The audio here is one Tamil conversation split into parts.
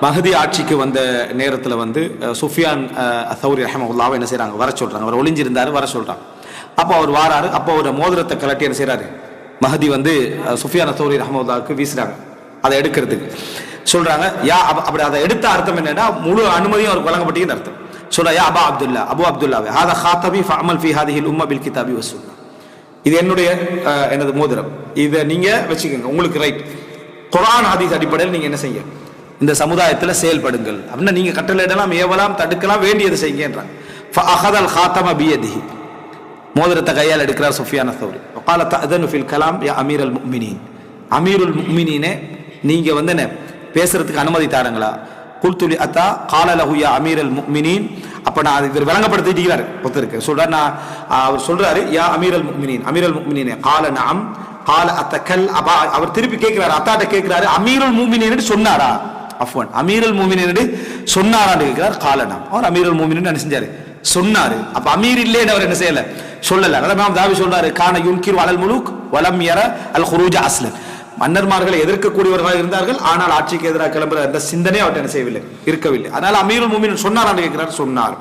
மஹதி ஆட்சிக்கு வந்த நேரத்தில் வந்து சுஃபியான் தௌரி ரஹ்மத்துல்லாஹி என்ன செய்கிறாங்க, வர சொல்கிறாங்க. அவர் ஒளிஞ்சிருந்தார், வர சொல்கிறாங்க. அப்போ அவர் வாராரு. அப்போ ஒரு மோதிரத்தை கலட்டி என்ன செய்கிறாரு, மஹதி வந்து சுஃபியான் தௌரி ரஹ்மத்துல்லாஹுக்கு வீசுறாங்க. அதை எடுக்கிறதுக்கு சொல்கிறாங்க. அப்படி அதை எடுத்த அர்த்தம் என்னன்னா, முழு அனுமதியும் அவருக்கு வழங்கப்பட்டீங்கன்னு அர்த்தம். சொல்றா, யா அபா அப்துல்லா, அபு அப்துல்லாவே, ஹாதா ஹாத்தபி ஃபஅமல் ஃபீ ஹாதிஹில் உம்ம பில் கிதாபி வஸ்ஸுன்னா. இது என்னுடைய எனது மோதிரம், இதை நீங்க வச்சுக்கோங்க, உங்களுக்கு ரைட். குர்ஆன் ஹதீஸ் அடிப்படையில் நீங்க என்ன செய்ய, இந்த சமுதாயத்தில் செயல்படுங்கள் அப்படின்னா நீங்க கட்டளையிடலாம், ஏவலாம், தடுக்கலாம், வேண்டியது செய்யுங்கன்றாங்க. ஃபஅஹதல் ஹாத்தம பியதிஹி, மோதிரத்தை கையால் எடுக்கிறார் சுஃபியான் தௌரி. வகால தஅதனு ஃபில் கலாம் யா அமீரல் முஃமினீன், அமீருல் முஃமினீனே நீங்க வந்து என்ன பேசுறதுக்கு அனுமதி தாருங்களா. குல்துலி அத்தா கால லஹு யா அமீரல் முஃமினீன். அப்ப நான் இவர் விளங்கப்படுத்திட்டு ஒருத்தருக்கு சொல்றாரு, நான் அவர் சொல்றாரு யா அமீரல் முஃமினீன், அமீரல் முஃமினீனே கால நஅம் கால அத்தகல் அபா. அவர் திருப்பி கேட்கிறாரு, அத்தாட்ட கேட்கிறாரு, அமீருல் முஃமினீன் சொன்னாரா, அஃப்வன் அமீருல் முஃமினீன் சொன்னாரான்னு கேட்கிறார். கால நஅம், அவர் அமீருல் முஃமினீன் என்ன செஞ்சாரு, சொன்னாரு. அப்ப அமீர் இல்லைன்னு அவர் என்ன செய்யல, சொல்லல. இமாம் தாவி சொல்றாரு, கான யுன்கிரு அலல் முலூக் வலம் யர அல் குரூஜ அஸ்லன். மன்னர்மார்களை எதிர்க்கக்கூடியவர்களாக இருந்தார்கள், ஆனால் ஆட்சிக்கு எதிராக கிளம்புற அந்த சிந்தனை அவர்கிட்ட என்ன செய்யவில்லை, இருக்கவில்லை. அதனால அமீருல் முஃமினீன் சொன்னாரான்னு கேட்கிறார். சொன்னார்.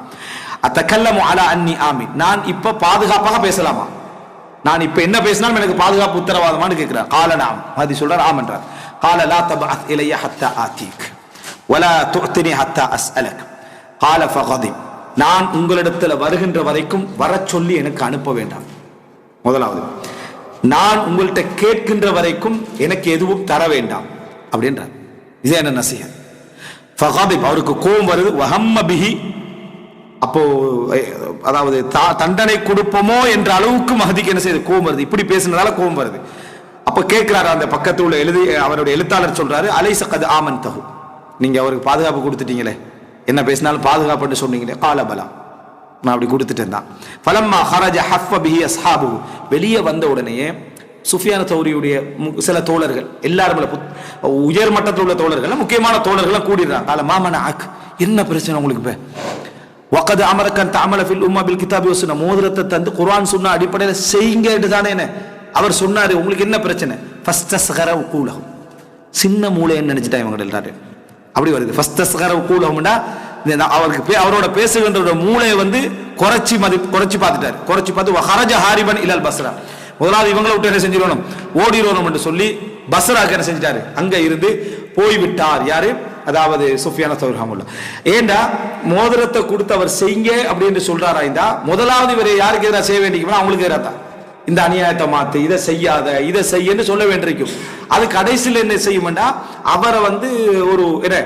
அத்தகல்லமு அலா அன்னி ஆமீன், நான் இப்ப பாதுகாப்பாக பேசலாமா, நான் இப்ப என்ன பேசினாலும் எனக்கு பாதுகாப்பு உத்தரவாதமானு கேட்கிறார். கால நஅம், மஹதி சொல்றார் ஆம் என்றார். கால லா தபஅத் இலைய ஹத்தா ஆதீக் வலா துஅதினி ஹத்தா அஸ்அலக். கால ஃபகதிப், நான் உங்களிடத்தில் வருகின்ற வரைக்கும் வர சொல்லி எனக்கு அனுப்ப வேண்டாம். முதலாவது, நான் உங்கள்கிட்ட கேட்கின்ற வரைக்கும் எனக்கு எதுவும் தர வேண்டாம் அப்படின்றார். இது என்ன நசிஹத். ஃபகதிப், அவருக்கு கோபம் வருது. வஹம்ம பிஹி, அப்போ அதாவது தண்டனை கொடுப்போமோ என்ற அளவுக்கு மஹதிக்கு என்ன செய்யுது, கோபம் வருது. இப்படி பேசினதால கோபம் வருது. அப்ப கேட்கிறாரு, அந்த பக்கத்தில் உள்ள அவருடைய எழுத்தாளர் சொல்றாரு, அலைஸ கத் ஆமன்தஹு, நீங்க அவருக்கு பாதுகாப்பு கொடுத்துட்டீங்களே, என்ன பேசினாலும் பாதுகாப்புன்னு சொன்னீங்களே. கால பலா, நான் அப்படி கொடுத்துட்டேன் தான். ஃபலம்மா ஹரஜ ஹஃப பிஹி அஸ்ஹாபுஹு, வெளியே வந்த உடனேயே சுஃபியான் தௌரியுடைய சில தோழர்கள் எல்லாரும் உயர் மட்டத்தில் உள்ள தோழர்கள், முக்கியமான தோழர்கள் கூடிடுறாங்க. கால மாமனஅக், என்ன பிரச்சனை உங்களுக்கு இப்ப, வகத் அமரக்கன் தஅமல ஃபில் உம்ம பில் கிதாபி வஸ்ஸுன்னா, மோதிரத்தை தந்து குர்ஆன் சுன்னா அடிப்படையில் செய்யுங்க தானே என்ன அவர் சொன்னாரு, உங்களுக்கு என்ன பிரச்சனை. ஃபஸ்தஸ்கர உகூலஹு, சின்ன மூளைன்னு நினைச்சிட்டா இவங்க எல்லாரும் அப்படி வருது. ஃபஸ்தஸ்கர உகூலஹுன்னா அவருக்கு அவரோட பேசுகின்ற மூளையை வந்து குறைச்சி பார்த்துட்டாரு. குறைச்சி பார்த்து வஹரஜ ஹாரிபன் இலல் பஸ்ரா, முதலாவது இவங்களை விட்டு என்ன செஞ்சிடணும், ஓடிடணும் என்று சொல்லி பஸ்ராக்கு என்ன செஞ்சிட்டாரு, அங்க இருந்து போய்விட்டார். யாரு, அதாவது சுஃபியான் தௌரி ரஹ்மத்துல்லாஹ். ஏண்டா மோதிரத்தை கொடுத்து அவர் செய்யுங்க அப்படின்னு சொல்றாரா, இந்த முதலாவது இவர் யாருக்கு எதிராக செய்ய வேண்டிய அவங்களுக்கு எதிராக தான், இந்த அநியாயத்தை மாத்து, இதை செய்யாத, இதை செய்யன்னு சொல்ல வேண்டியிருக்கும். அது கடைசியில் என்ன செய்யும்டா, அவரை வந்து ஒரு என்ன